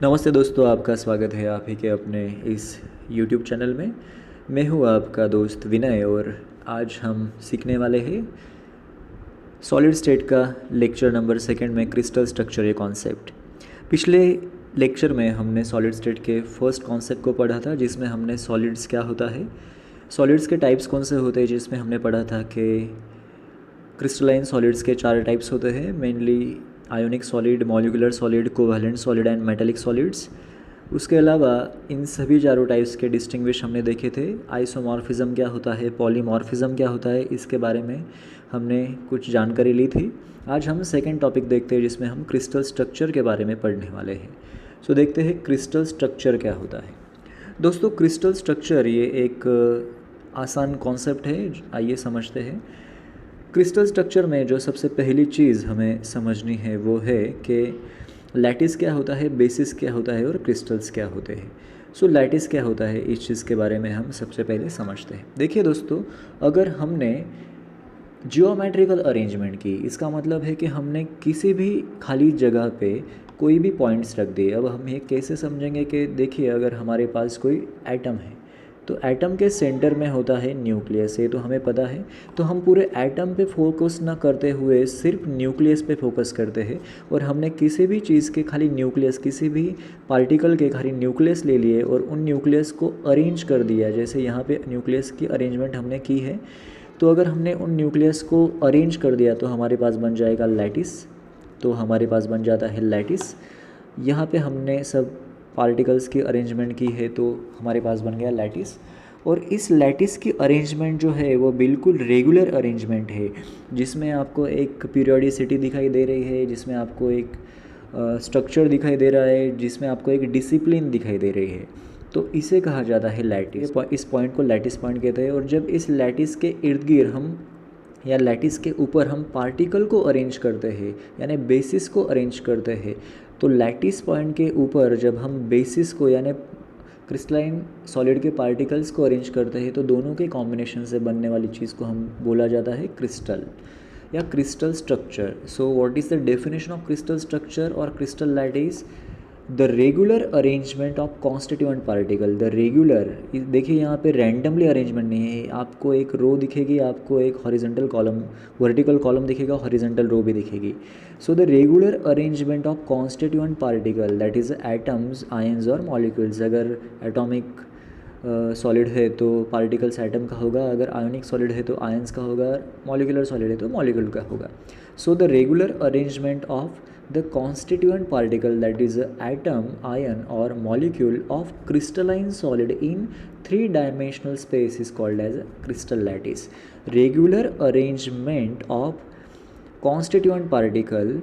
नमस्ते दोस्तों, आपका स्वागत है आप ही के अपने इस YouTube चैनल में। मैं हूँ आपका दोस्त विनय और आज हम सीखने वाले हैं सॉलिड स्टेट का लेक्चर नंबर 2 में क्रिस्टल स्ट्रक्चर ये कॉन्सेप्ट। पिछले लेक्चर में हमने सॉलिड स्टेट के फर्स्ट कॉन्सेप्ट को पढ़ा था, जिसमें हमने सॉलिड्स क्या होता है, सॉलिड्स के टाइप्स कौन से होते हैं, जिसमें हमने पढ़ा था कि क्रिस्टलाइन सॉलिड्स के 4 टाइप्स होते हैं, mainly ionic solid, molecular solid, covalent solid and metallic solids. उसके अलावा इन सभी चारों टाइप्स के डिस्टिंग्विश हमने देखे थे। आइसोमॉर्फिज्म क्या होता है, पॉलीमॉर्फिज्म क्या होता है, इसके बारे में हमने कुछ जानकारी ली थी। आज हम सेकंड टॉपिक देखते हैं, जिसमें हम क्रिस्टल स्ट्रक्चर के बारे में पढ़ने वाले हैं। सो देखते हैं क्रिस्टल स्ट्रक्चर क्या होता है। दोस्तों, क्रिस्टल स्ट्रक्चर ये एक आसान कॉन्सेप्ट है, आइए समझते हैं। क्रिस्टल स्ट्रक्चर में जो सबसे पहली चीज़ हमें समझनी है वो है कि लैटिस क्या होता है, बेसिस क्या होता है और क्रिस्टल्स क्या होते हैं। सो लैटिस क्या होता है, इस चीज़ के बारे में हम सबसे पहले समझते हैं। देखिए दोस्तों, अगर हमने जियोमेट्रिकल अरेंजमेंट की, इसका मतलब है कि हमने किसी भी खाली जगह पे कोई भी पॉइंट्स रख दिए। अब हम ये कैसे समझेंगे कि देखिए, अगर हमारे पास कोई एटम है तो एटम के सेंटर में होता है न्यूक्लियस, ये तो हमें पता है। तो हम पूरे एटम पे फोकस ना करते हुए सिर्फ न्यूक्लियस पे फोकस करते हैं, और हमने किसी भी चीज़ के खाली न्यूक्लियस, किसी भी पार्टिकल के खाली न्यूक्लियस ले लिए और उन न्यूक्लियस को अरेंज कर दिया। जैसे यहाँ पे न्यूक्लियस की अरेंजमेंट हमने की है, तो अगर हमने उन न्यूक्लियस को अरेंज कर दिया तो हमारे पास बन जाएगा लैटिस। तो हमारे पास बन जाता है लैटिस। यहाँ पे हमने सब पार्टिकल्स की अरेंजमेंट की है तो हमारे पास बन गया लैटिस। और इस लैटिस की अरेंजमेंट जो है वो बिल्कुल रेगुलर अरेंजमेंट है, जिसमें आपको एक पीरियोडिसिटी दिखाई दे रही है, जिसमें आपको एक स्ट्रक्चर दिखाई दे रहा है, जिसमें आपको एक डिसिप्लिन दिखाई दे रही है। तो इसे कहा जाता है लैटिस। इस पॉइंट को लैटिस पॉइंट कहते हैं। और जब इस लैटिस के इर्द गिर्द हम या लैटिस के ऊपर हम पार्टिकल को अरेंज करते हैं, यानी बेसिस को अरेंज करते हैं, तो लैटिस पॉइंट के ऊपर जब हम बेसिस को यानी क्रिस्टलाइन सॉलिड के पार्टिकल्स को अरेंज करते हैं, तो दोनों के कॉम्बिनेशन से बनने वाली चीज़ को हम बोला जाता है क्रिस्टल या crystal structure. So what is the definition of crystal structure और crystal lattice? The regular arrangement of constituent particle. The regular, देखिए यहाँ पे रैंडमली अरेंजमेंट नहीं है। आपको एक रो दिखेगी, आपको एक हॉरिजेंटल कॉलम, वर्टिकल कॉलम दिखेगा, हॉरिजेंटल रो भी दिखेगी। So the regular arrangement of constituent particle, that is atoms, ions और मॉलिक्यूल्स। अगर एटॉमिक सॉलिड है तो पार्टिकल्स एटम का होगा, अगर आयोनिक सॉलिड है तो आयंस का होगा, मॉलिकुलर सॉलिड है तो मॉलिक्यूल का होगा। So the regular arrangement of the constituent particle, that is atom, ion or molecule of crystalline solid in three-dimensional space is called as a crystal lattice. Regular arrangement of constituent particle,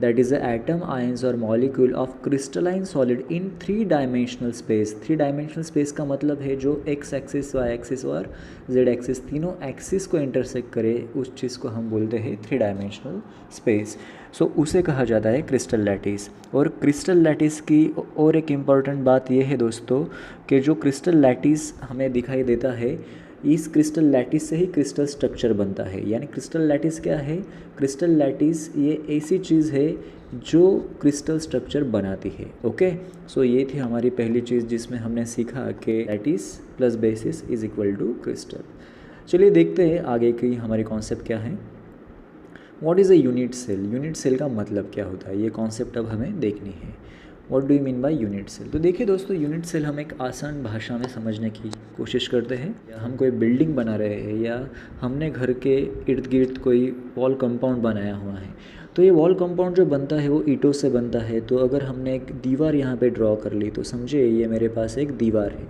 that is the atom, ions or molecule of crystalline solid in three dimensional space. Three dimensional space का मतलब है जो x axis, Y axis और Z axis तीनों axis को intersect करे, उस चीज़ को हम बोलते हैं थ्री डायमेंशनल स्पेस। सो उसे कहा जाता है क्रिस्टल लैटिस। और क्रिस्टल लैटिस की और एक इम्पॉर्टेंट बात यह है दोस्तों कि जो क्रिस्टल लैटिस हमें दिखाई देता है, इस क्रिस्टल लैटिस से ही क्रिस्टल स्ट्रक्चर बनता है। यानी क्रिस्टल लैटिस क्या है? क्रिस्टल लैटिस ये ऐसी चीज़ है जो क्रिस्टल स्ट्रक्चर बनाती है। ओके, सो ये थी हमारी पहली चीज़ जिसमें हमने सीखा कि lattice plus basis is equal to crystal. चलिए देखते हैं आगे की हमारी कॉन्सेप्ट क्या है। What is a unit cell? Unit cell का मतलब क्या होता है, ये कॉन्सेप्ट अब हमें देखनी है। What do you mean by unit cell? तो देखिए दोस्तों, यूनिट सेल हम एक आसान भाषा में समझने की कोशिश करते हैं। या हम कोई बिल्डिंग बना रहे हैं या हमने घर के इर्द गिर्द कोई वॉल कंपाउंड बनाया हुआ है, तो ये वॉल कंपाउंड जो बनता है वो ईंटों से बनता है। तो अगर हमने एक दीवार यहाँ पे ड्रॉ कर ली, तो समझिए ये मेरे पास एक दीवार है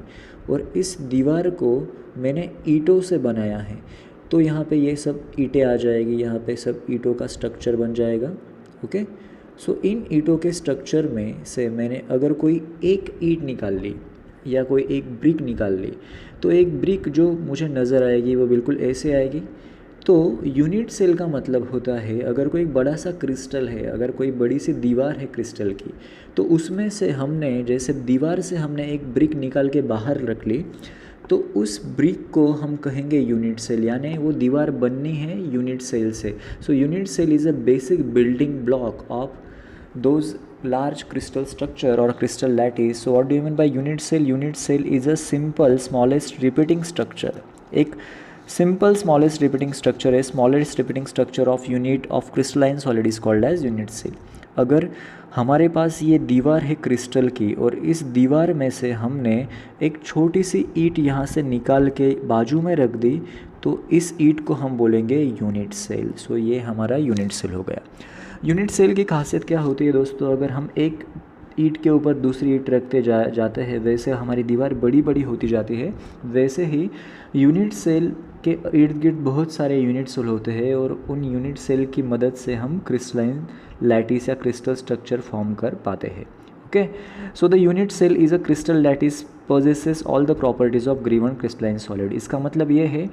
और इस दीवार को मैंने ईंटों से बनाया है। तो यहाँ पे ये सब ईंटें आ जाएगी, यहाँ पे सब ईंटों का स्ट्रक्चर बन जाएगा। ओके, सो इन ईंटों के स्ट्रक्चर में से मैंने अगर कोई एक ईंट निकाल ली या कोई एक ब्रिक निकाल ली, तो एक ब्रिक जो मुझे नज़र आएगी वो बिल्कुल ऐसे आएगी। तो यूनिट सेल का मतलब होता है, अगर कोई बड़ा सा क्रिस्टल है, अगर कोई बड़ी सी दीवार है क्रिस्टल की, तो उसमें से हमने, जैसे दीवार से हमने एक ब्रिक निकाल के बाहर रख ली, तो उस ब्रिक को हम कहेंगे यूनिट सेल, यानी वो दीवार बननी है यूनिट सेल से। So unit cell is a basic building block of those large crystal structure or crystal lattice. So what do you mean by unit cell? Unit cell is a simple smallest repeating structure. एक simple smallest repeating structure है, smallest repeating structure of unit of crystalline solid is called as unit cell. अगर हमारे पास ये दीवार है crystal की और इस दीवार में से हमने एक छोटी सी ईंट यहाँ से निकाल के बाजू में रख दी तो इस ईंट को हम बोलेंगे यूनिट सेल. सो ये हमारा यूनिट सेल हो गया. यूनिट सेल की खासियत क्या होती है दोस्तों? अगर हम एक ईंट के ऊपर दूसरी ईंट रखते जाते हैं वैसे हमारी दीवार बड़ी बड़ी होती जाती है. वैसे ही यूनिट सेल के इर्द गिर्द बहुत सारे यूनिट सेल होते हैं और उन यूनिट सेल की मदद से हम क्रिस्टलाइन लैटिस या क्रिस्टल स्ट्रक्चर फॉर्म कर पाते हैं. Okay, so the unit cell is a crystal lattice possesses all the properties of given crystalline solid. इसका मतलब ये है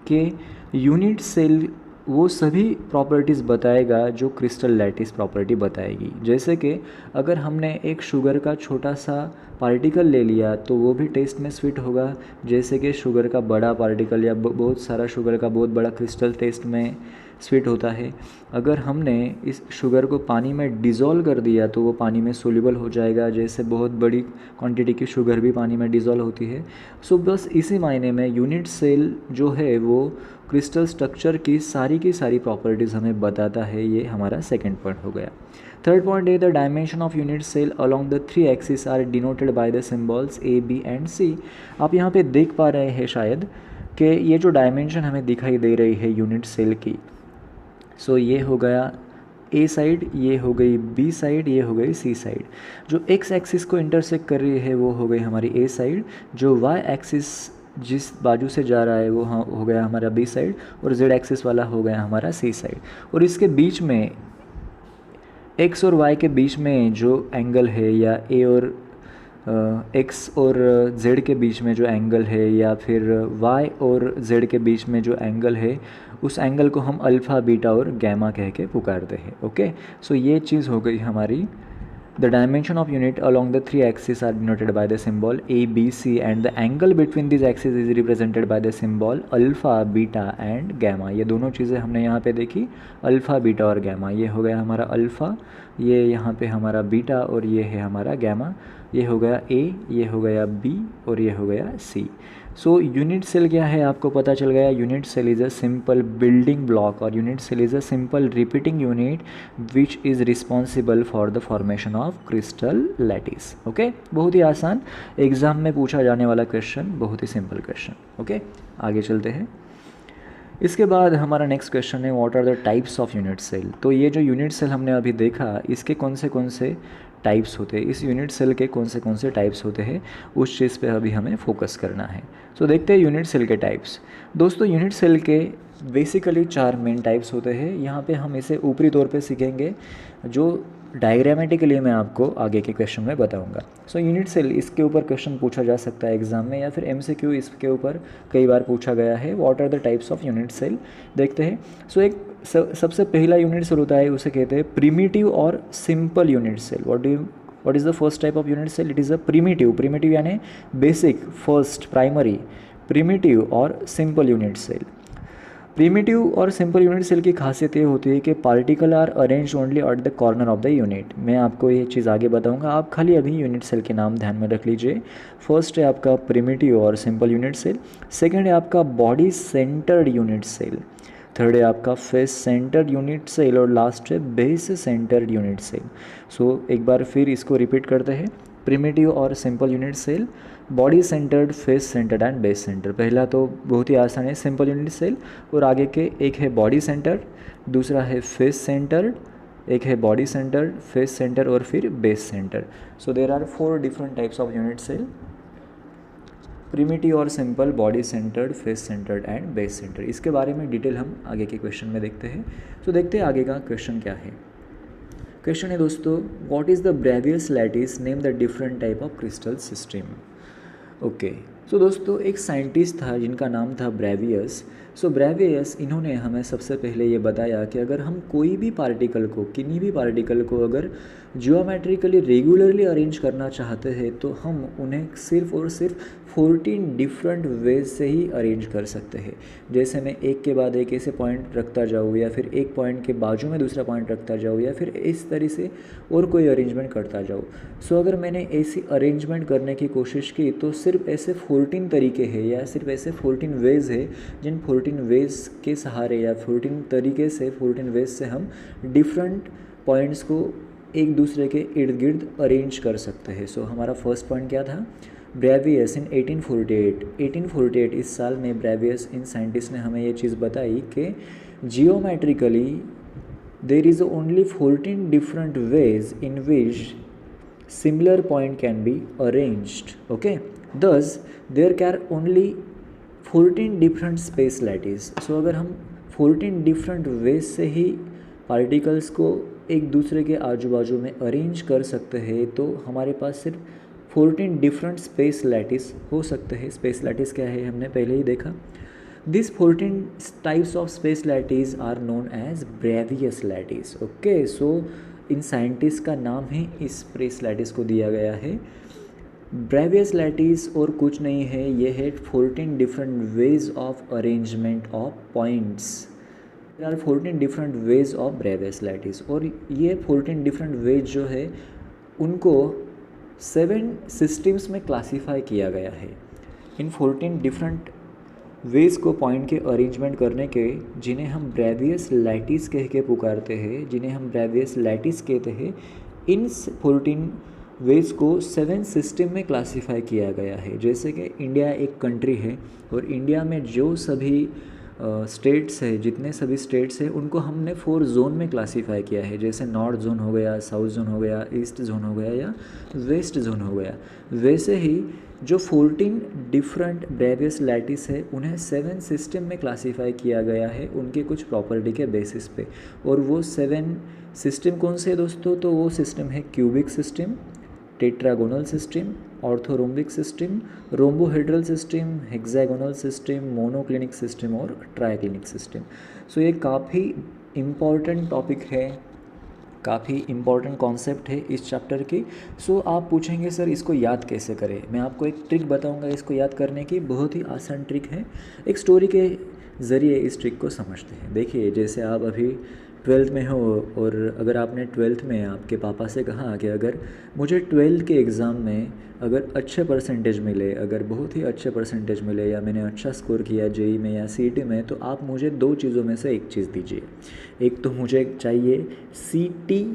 कि यूनिट सेल वो सभी प्रॉपर्टीज़ बताएगा जो क्रिस्टल लैटिस प्रॉपर्टी बताएगी. जैसे कि अगर हमने एक शुगर का छोटा सा पार्टिकल ले लिया तो वो भी टेस्ट में स्वीट होगा, जैसे कि शुगर का बड़ा पार्टिकल या बहुत सारा शुगर का बहुत बड़ा क्रिस्टल टेस्ट में स्वीट होता है. अगर हमने इस शुगर को पानी में डिज़ोल्व कर दिया तो वो पानी में सोल्यूबल हो जाएगा, जैसे बहुत बड़ी क्वांटिटी की शुगर भी पानी में डिज़ोल्व होती है. सो बस इसी मायने में यूनिट सेल जो है वो क्रिस्टल स्ट्रक्चर की सारी प्रॉपर्टीज़ हमें बताता है. ये हमारा सेकेंड पॉइंट हो गया. थर्ड पॉइंट है the dimension of unit cell along the 3 axis are denoted by the symbols A, B and C. आप यहाँ पे देख पा रहे हैं शायद कि ये जो डायमेंशन हमें दिखाई दे रही है यूनिट सेल की, सो ये हो गया A साइड, ये हो गई B साइड, ये हो गई C साइड. जो X एक्सिस को इंटरसेक्ट कर रही है वो हो गई हमारी A साइड. जो Y एक्सिस जिस बाजू से जा रहा है वो हो गया हमारा B साइड और Z एक्सिस वाला हो गया हमारा C साइड. और इसके बीच में X और Y के बीच में जो एंगल है या A और X और Z के बीच में जो एंगल है या फिर Y और Z के बीच में जो एंगल है उस एंगल को हम अल्फ़ा, बीटा और गैमा कह के पुकारते हैं. ओके, सो ये चीज़ हो गई हमारी. The dimension of unit along the 3 axis are denoted by the symbol A, B, C and the angle between this axis is represented by the symbol alpha, beta and gamma. ये दोनों चीज़ें हमने यहाँ पे देखी, अल्फ़ा, बीटा और gamma. ये हो गया हमारा अल्फ़ा, ये यहाँ पे हमारा बीटा और ये है हमारा गैमा. ये हो गया A, ये हो गया B और ये हो गया C. सो यूनिट सेल क्या है आपको पता चल गया. Unit cell is a simple building block और unit cell is a simple repeating unit which is responsible for the formation of crystal lattice. Okay, बहुत ही आसान एग्जाम में पूछा जाने वाला क्वेश्चन, बहुत ही सिंपल क्वेश्चन. ओके, आगे चलते हैं. इसके बाद हमारा नेक्स्ट क्वेश्चन है what are the types of unit cell. तो ये जो यूनिट सेल हमने अभी देखा इसके कौन से टाइप्स होते हैं, इस यूनिट सेल के कौन से टाइप्स होते हैं, उस चीज़ पे अभी हमें फोकस करना है. सो देखते हैं यूनिट सेल के टाइप्स. दोस्तों यूनिट सेल के बेसिकली 4 मेन टाइप्स होते हैं. यहाँ पे हम इसे ऊपरी तौर पे सीखेंगे, जो डायग्रामेटिकली मैं आपको आगे के क्वेश्चन में बताऊंगा. सो यूनिट सेल, इसके ऊपर क्वेश्चन पूछा जा सकता है एग्जाम में या फिर MCQ इसके ऊपर कई बार पूछा गया है. What are the types of unit cell देखते हैं. सो एक सबसे पहला यूनिट सेल होता है उसे कहते हैं प्रिमिटिव और simple unit cell. What is the first type of unit cell? It is a primitive यानी बेसिक, फर्स्ट, प्राइमरी, प्रिमिटिव और सिंपल यूनिट सेल. प्रिमिटिव और सिंपल यूनिट सेल की खासियत ये होती है कि particle are arrange only at the corner of the unit. मैं आपको ये चीज़ आगे बताऊंगा, आप खाली अभी यूनिट सेल के नाम ध्यान में रख लीजिए. फर्स्ट है आपका प्रिमिटिव और सिंपल यूनिट सेल. सेकंड है आपका body centred unit cell. Third है आपका फेस सेंटर्ड यूनिट सेल और लास्ट है base centred unit cell. So एक बार फिर इसको रिपीट करते हैं. प्रिमिटिव और simple unit cell, body centred, face centred and base centre. पहला तो बहुत ही आसान है, सिंपल यूनिट सेल, और आगे के एक है बॉडी सेंटर्ड, दूसरा है फेस सेंटर्ड, एक है बॉडी सेंटर्ड, फेस सेंटर और फिर base centre. So there are 4 different types of unit cell, primitive और simple, body centred, face centred and base centre. इसके बारे में डिटेल हम आगे के क्वेश्चन में देखते हैं. तो देखते हैं आगे का क्वेश्चन क्या है. क्वेश्चन है दोस्तों, what is the Bravais lattice, name the different type of crystal system. Okay, so दोस्तों एक साइंटिस्ट था जिनका नाम था ब्रेवियस. सो ब्रेवियस इन्होंने हमें सबसे पहले ये बताया कि अगर हम कोई भी पार्टिकल को, किन्हीं भी पार्टिकल को अगर जियोमेट्रिकली रेगुलरली अरेंज करना चाहते हैं तो हम उन्हें सिर्फ और सिर्फ 14 डिफरेंट वेज से ही अरेंज कर सकते हैं। जैसे मैं एक के बाद एक ऐसे पॉइंट रखता जाऊँ, या फिर एक पॉइंट के बाजू में दूसरा पॉइंट रखता जाऊँ, या फिर इस तरह से और कोई अरेंजमेंट करता जाऊँ। सो अगर मैंने ऐसी अरेंजमेंट करने की कोशिश की तो सिर्फ ऐसे 14 तरीके हैं या सिर्फ ऐसे 14 वेज है जिन 14 वेज के सहारे या 14 तरीके से 14 वेज से हम डिफरेंट पॉइंट्स को एक दूसरे के इर्द गिर्द अरेंज कर सकते हैं। सो हमारा फर्स्ट पॉइंट क्या था? ब्रेवियस इन 1848 इस साल में ब्रेवियस इन साइंटिस्ट ने हमें ये चीज़ बताई कि geometrically there is only 14 different ways in which similar point can be arranged. Okay, thus there are only 14 different space lattice. So अगर हम 14 डिफरेंट वेज से ही पार्टिकल्स को एक दूसरे के आजू बाजू में अरेंज कर सकते हैं तो हमारे पास सिर्फ 14 डिफरेंट स्पेस लैटिस हो सकते हैं। स्पेस लैटिस क्या है हमने पहले ही देखा। This 14 types of space lattice are known as Bravais lattice. Okay, so इन साइंटिस्ट का नाम ही इस स्पेस लैटिस को दिया गया है ब्रेवियस लैटिस, और कुछ नहीं है, ये है 14 different ways of arrangement of points. There are 14 different ways of Bravais lattice, और ये 14 डिफरेंट वेज जो है उनको 7 सिस्टम्स में क्लासीफाई किया गया है। इन 14 डिफरेंट वेज को पॉइंट के अरेंजमेंट करने के, जिन्हें हम ब्रेवियस लैटिस कह के पुकारते हैं, जिन्हें हम ब्रेवियस लैटिस कहते हैं, इन 14 वेज को 7 सिस्टम में क्लासीफाई किया गया है। जैसे कि इंडिया एक कंट्री है और इंडिया में जो सभी स्टेट्स है, जितने सभी स्टेट्स हैं उनको हमने 4 जोन में क्लासीफाई किया है। जैसे नॉर्थ जोन हो गया, साउथ जोन हो गया, ईस्ट जोन हो गया या वेस्ट जोन हो गया। वैसे ही जो 14 डिफरेंट ब्रेवियस लैटिस है उन्हें 7 सिस्टम में क्लासीफाई किया गया है उनके कुछ प्रॉपर्टी के बेसिस पे। और वो 7 सिस्टम कौन से दोस्तों? तो वो सिस्टम है cubic system, tetragonal system, orthorhombic system, rhombohedral system, hexagonal system, monoclinic system और ट्राइक्लिनिक सिस्टम। सो ये काफ़ी इम्पॉर्टेंट टॉपिक है, काफ़ी इम्पॉर्टेंट कॉन्सेप्ट है इस चैप्टर की। सो आप पूछेंगे सर इसको याद कैसे करें? मैं आपको एक ट्रिक बताऊंगा इसको याद करने की, बहुत ही आसान ट्रिक है। एक स्टोरी के ज़रिए इस ट्रिक को समझते हैं। देखिए, जैसे आप अभी 12th में हो और अगर आपने 12th में आपके पापा से कहा कि अगर मुझे 12th के एग्ज़ाम में अगर अच्छे परसेंटेज मिले, अगर बहुत ही अच्छे परसेंटेज मिले, या मैंने अच्छा स्कोर किया जेई में या सीईटी में, तो आप मुझे 2 चीज़ों में से एक चीज़ दीजिए। एक तो मुझे चाहिए CT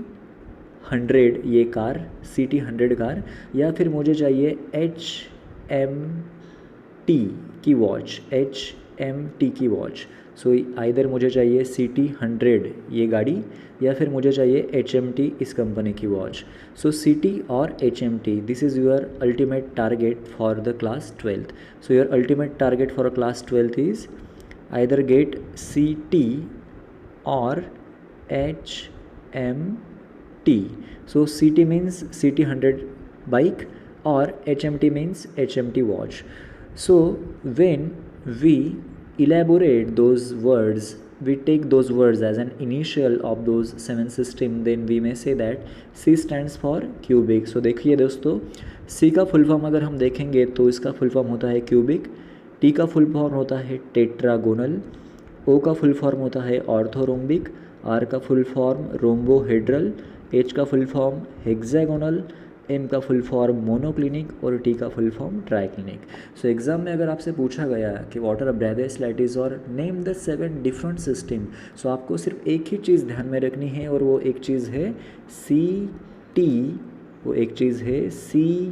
100 ये कार, CT 100 कार, या फिर मुझे चाहिए HMT की वॉच, HMT की वॉच। सो आइदर मुझे चाहिए CT 100 ये गाड़ी, या फिर मुझे चाहिए HMT इस कंपनी की वॉच। सो CT और HMT, this is your ultimate target for the class 12th। So your ultimate target for a class 12th is either get CT or HMT. So CT means CT 100 bike or HMT means HMT watch. So when we elaborate those words, we take those words as an initial of those 7 system, then we may say that C stands for cubic. So देखिए दोस्तों, C का full form अगर हम देखेंगे तो इसका full form होता है क्यूबिक, T का फुल फॉर्म होता है टेट्रागोनल, O का फुल फॉर्म होता है ऑर्थोरोम्बिक, R का फुल फॉर्म रोम्बोहेड्रल, H का फुल फॉर्म हेक्सागोनल, M का फुल फॉर्म मोनोक्लिनिक और T का full form triclinic. So exam में अगर आपसे पूछा गया कि व्हाट आर ब्रेवियस लैटिस और name the 7 different system, so आपको सिर्फ एक ही चीज़ ध्यान में रखनी है और वो एक चीज़ है CT, वो एक चीज़ है CTOR,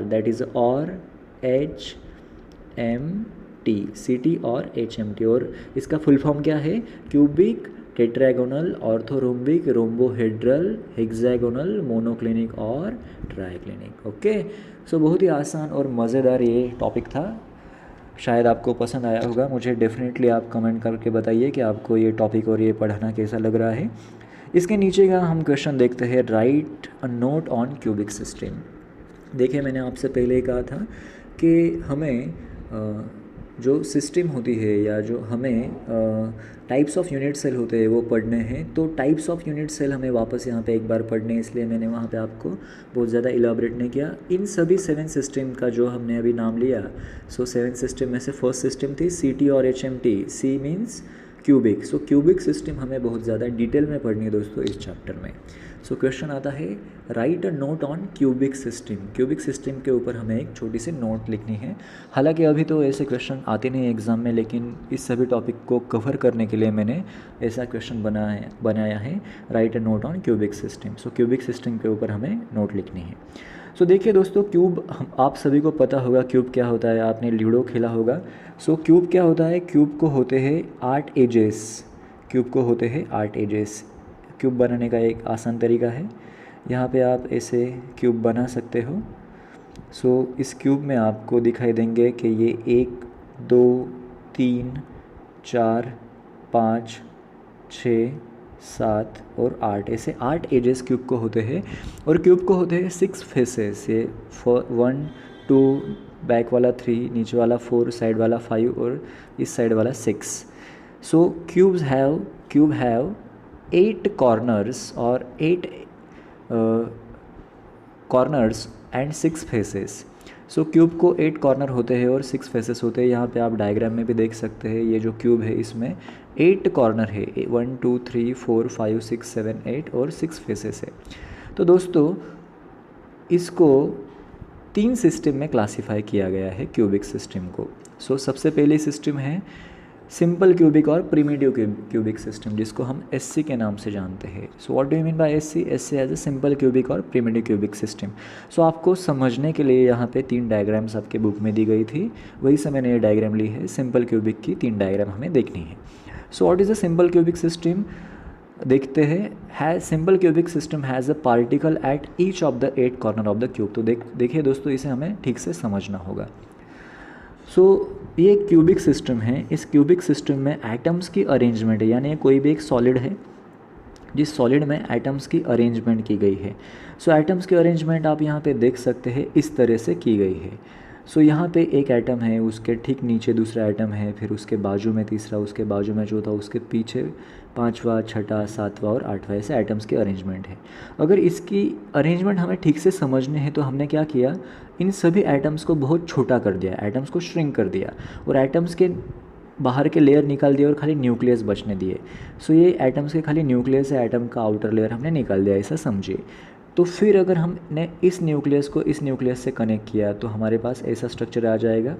दैट इज़ और HMT, CT और HMT। और इसका फुल फॉर्म क्या है? Cubic, tetragonal, orthorhombic, rhombohedral, hexagonal, monoclinic और ट्राइक्लिनिक। ओके, सो बहुत ही आसान और मज़ेदार ये टॉपिक था। शायद आपको पसंद आया होगा। मुझे डेफिनेटली आप कमेंट करके बताइए कि आपको ये टॉपिक और ये पढ़ना कैसा लग रहा है। इसके नीचे का हम क्वेश्चन देखते हैं, right a note on cubic system. देखिए, मैंने आपसे पहले ही कहा था कि हमें जो सिस्टम होती है या जो हमें टाइप्स ऑफ यूनिट सेल होते हैं वो पढ़ने हैं, तो टाइप्स ऑफ यूनिट सेल हमें वापस यहाँ पे एक बार पढ़ने हैं, इसलिए मैंने वहाँ पे आपको बहुत ज़्यादा इलाबरेट नहीं किया। इन सभी 7 सिस्टम का जो हमने अभी नाम लिया, सो 7 सिस्टम में से फर्स्ट सिस्टम थी CT और HMT। C means cubic. So cubic system हमें बहुत ज़्यादा डिटेल में पढ़नी है दोस्तों इस चैप्टर में। सो क्वेश्चन आता है, right a note on cubic system. Cubic system के ऊपर हमें एक छोटी सी नोट लिखनी है। हालांकि अभी तो ऐसे क्वेश्चन आते नहीं एग्ज़ाम में, लेकिन इस सभी टॉपिक को कवर करने के लिए मैंने ऐसा क्वेश्चन बनाया है, right a note on cubic system. So cubic system के ऊपर हमें नोट लिखनी है। सो देखिए दोस्तों, क्यूब आप सभी को पता होगा क्यूब क्या होता है, आपने लूडो खेला होगा। सो क्यूब क्या होता है, क्यूब को होते हैं 8 एजेस। क्यूब को होते हैं 8 एजेस। क्यूब बनाने का एक आसान तरीका है, यहाँ पे आप ऐसे क्यूब बना सकते हो। सो इस क्यूब में आपको दिखाई देंगे कि ये 1 2 3 4 5 6 7 और 8, ऐसे 8 एजेस क्यूब को होते हैं। और क्यूब को होते हैं 6 फेसेस। ये 1 2 बैक वाला 3, नीचे वाला 4, साइड वाला 5 और इस साइड वाला 6। सो क्यूब हैव 8 कॉर्नर्स और 8 corners and 6 faces. So cube को 8 कॉर्नर होते हैं और 6 फेसेस होते हैं। यहाँ पे आप डायग्राम में भी देख सकते हैं, ये जो क्यूब है इसमें 8 कॉर्नर है, 1 2 3 4 5 6 7 8 और 6 फेसेस है। तो दोस्तों इसको 3 सिस्टम में क्लासीफाई किया गया है क्यूबिक सिस्टम को। सो सबसे पहली सिस्टम है सिंपल क्यूबिक और प्रिमिटिव क्यूबिक सिस्टम, जिसको हम SC के नाम से जानते हैं। So what do you mean by SC? SC as a simple cubic और प्रिमिटिव क्यूबिक सिस्टम। सो आपको समझने के लिए यहाँ पे 3 डायग्राम्स आपके बुक में दी गई थी, वही से मैंने ये डायग्राम ली है। सिंपल क्यूबिक की 3 डायग्राम हमें देखनी है। सो what is a simple cubic system? देखते हैं। Simple cubic system has a particle at each of the 8 corner of the cube. तो देखिए दोस्तों, इसे हमें ठीक से समझना होगा। सो ये क्यूबिक सिस्टम है। इस क्यूबिक सिस्टम में एटम्स की अरेंजमेंट है, यानी कोई भी एक सॉलिड है जिस सॉलिड में एटम्स की अरेंजमेंट की गई है। सो एटम्स की अरेंजमेंट आप यहाँ पे देख सकते हैं, इस तरह से की गई है। सो यहाँ पे एक एटम है, उसके ठीक नीचे दूसरा एटम है, फिर उसके बाजू में तीसरा, उसके बाजू में चौथा, उसके पीछे 5वां 6वां 7वां और 8वां, ऐसे एटम्स की अरेंजमेंट है। अगर इसकी अरेंजमेंट हमें ठीक से समझने हैं तो हमने क्या किया, इन सभी एटम्स को बहुत छोटा कर दिया, एटम्स को श्रिंक कर दिया और एटम्स के बाहर के लेयर निकाल दिए और खाली न्यूक्लियस बचने दिए। सो ये एटम्स के खाली न्यूक्लियस है, एटम का आउटर लेयर हमने निकाल दिया, ऐसा समझिए। तो फिर अगर हमने इस न्यूक्लियस को इस न्यूक्लियस से कनेक्ट किया तो हमारे पास ऐसा स्ट्रक्चर आ जाएगा।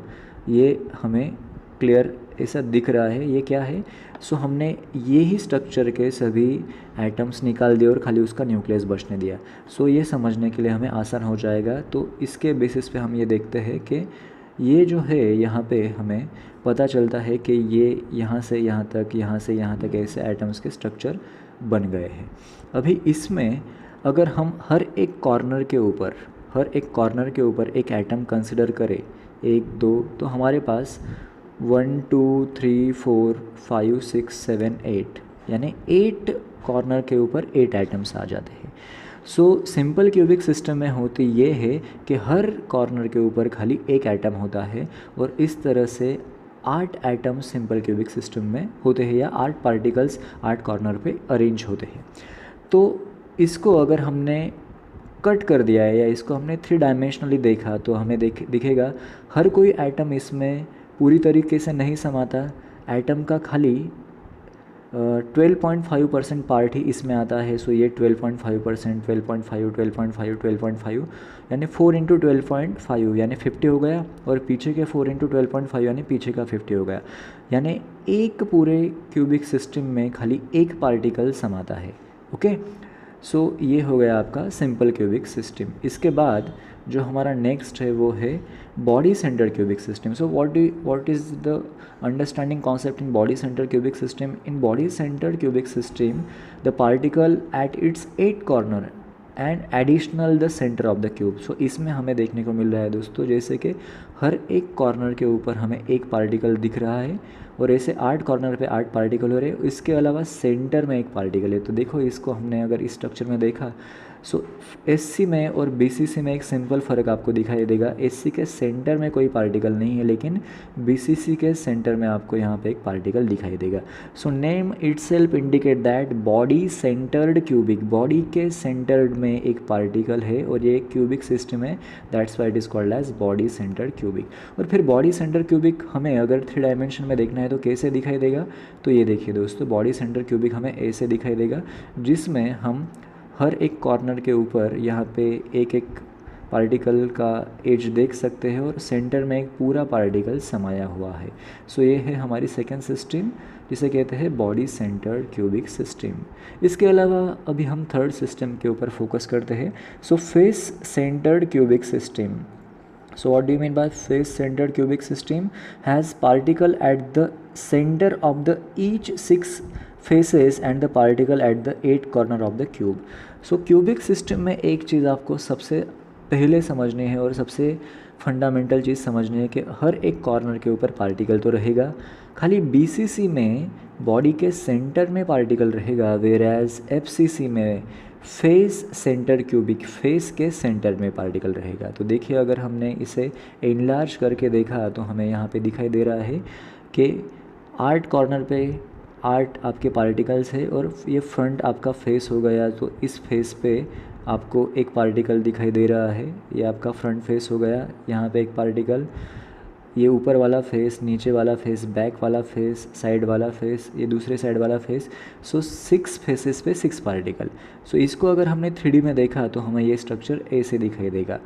ये हमें क्लियर ऐसा दिख रहा है, ये क्या है? सो हमने ये ही स्ट्रक्चर के सभी एटम्स निकाल दिए और खाली उसका न्यूक्लियस बचने दिया। सो ये समझने के लिए हमें आसान हो जाएगा। तो इसके बेसिस पे हम ये देखते हैं कि ये जो है यहाँ पे हमें पता चलता है कि ये यहाँ से यहाँ तक, यहाँ से यहाँ तक ऐसे एटम्स के स्ट्रक्चर बन गए हैं। अभी इसमें अगर हम हर एक कॉर्नर के ऊपर एक एटम कंसिडर करें, 1 2, तो हमारे पास 1 2 3 4 5 6 7 8, यानी 8 कॉर्नर के ऊपर 8 एटम्स आ जाते हैं। सो सिंपल क्यूबिक सिस्टम में होती ये है कि हर कॉर्नर के ऊपर खाली एक एटम होता है और इस तरह से 8 एटम सिंपल क्यूबिक सिस्टम में होते हैं, या 8 पार्टिकल्स 8 कॉर्नर पे अरेंज होते हैं। तो इसको अगर हमने कट कर दिया है या इसको हमने 3 डायमेंशनली देखा तो हमें दिखेगा हर कोई एटम इसमें पूरी तरीके से नहीं समाता। एटम का खाली 12.5% पार्ट ही इसमें आता है। सो ये 12.5%, 12.5, 12.5, 12.5, यानी 4 × 12.5 यानी 50 हो गया, और पीछे के 4 × 12.5 यानी पीछे का 50 हो गया। यानी एक पूरे क्यूबिक सिस्टम में खाली एक पार्टिकल समाता है। ओके, सो ये हो गया आपका सिंपल क्यूबिक सिस्टम। इसके बाद जो हमारा नेक्स्ट है वो है body centre cubic system. So what is the understanding concept in body centre cubic system? In body centre cubic system the particle at its 8 corner and additional the centre of the cube. So इसमें हमें देखने को मिल रहा है दोस्तों, जैसे कि हर एक कॉर्नर के ऊपर हमें एक पार्टिकल दिख रहा है और ऐसे 8 कॉर्नर पे 8 पार्टिकल हो रहे हैं। इसके अलावा सेंटर में एक पार्टिकल है। तो देखो, इसको हमने अगर इस स्ट्रक्चर में देखा सो एससी में और बीसीसी में एक सिंपल फ़र्क आपको दिखाई देगा। एससी के सेंटर में कोई पार्टिकल नहीं है, लेकिन बीसीसी के सेंटर में आपको यहाँ पे एक पार्टिकल दिखाई देगा। So name itself indicate that body centred cubic, body के सेंटर्ड में एक पार्टिकल है और ये क्यूबिक सिस्टम है, that's why it is called as body centred cubic. और फिर बॉडी सेंटर क्यूबिक हमें अगर 3 डायमेंशन में देखना है तो कैसे दिखाई देगा, तो ये देखिए दोस्तों, बॉडी सेंटर क्यूबिक हमें ऐसे दिखाई देगा, जिसमें हम हर एक कॉर्नर के ऊपर यहाँ पे एक एक पार्टिकल का एज देख सकते हैं और सेंटर में एक पूरा पार्टिकल समाया हुआ है। सो ये है हमारी सेकेंड सिस्टम, जिसे कहते हैं बॉडी सेंटर्ड क्यूबिक सिस्टम। इसके अलावा अभी हम थर्ड सिस्टम के ऊपर फोकस करते हैं। सो face centred cubic system. So what do you mean by face centered cubic system? Has particle at the center of the each 6 faces and the particle at the 8 corner of the cube. So cubic system में एक चीज़ आपको सबसे पहले समझनी है और सबसे fundamental चीज़ समझनी है कि हर एक कॉर्नर के ऊपर पार्टिकल तो रहेगा, खाली बीसीसी में बॉडी के सेंटर में पार्टिकल रहेगा, वेराज एफसीसी में फेस सेंटर क्यूबिक, फेस के सेंटर में पार्टिकल रहेगा। तो देखिए, अगर हमने इसे एनलार्ज करके देखा तो हमें यहाँ पे दिखाई दे रहा है कि 8 कॉर्नर पे 8 आपके पार्टिकल्स है और ये फ्रंट आपका फेस हो गया, तो इस फेस पे आपको एक पार्टिकल दिखाई दे रहा है, ये आपका फ्रंट फेस हो गया, यहाँ पे एक पार्टिकल, ये ऊपर वाला फेस, नीचे वाला फेस, बैक वाला फेस, साइड वाला फेस, ये दूसरे साइड वाला फेस। सो 6 फेसेस पे 6 पार्टिकल। सो इसको अगर हमने 3D में देखा तो हमें ये स्ट्रक्चर ऐसे दिखाई देगा,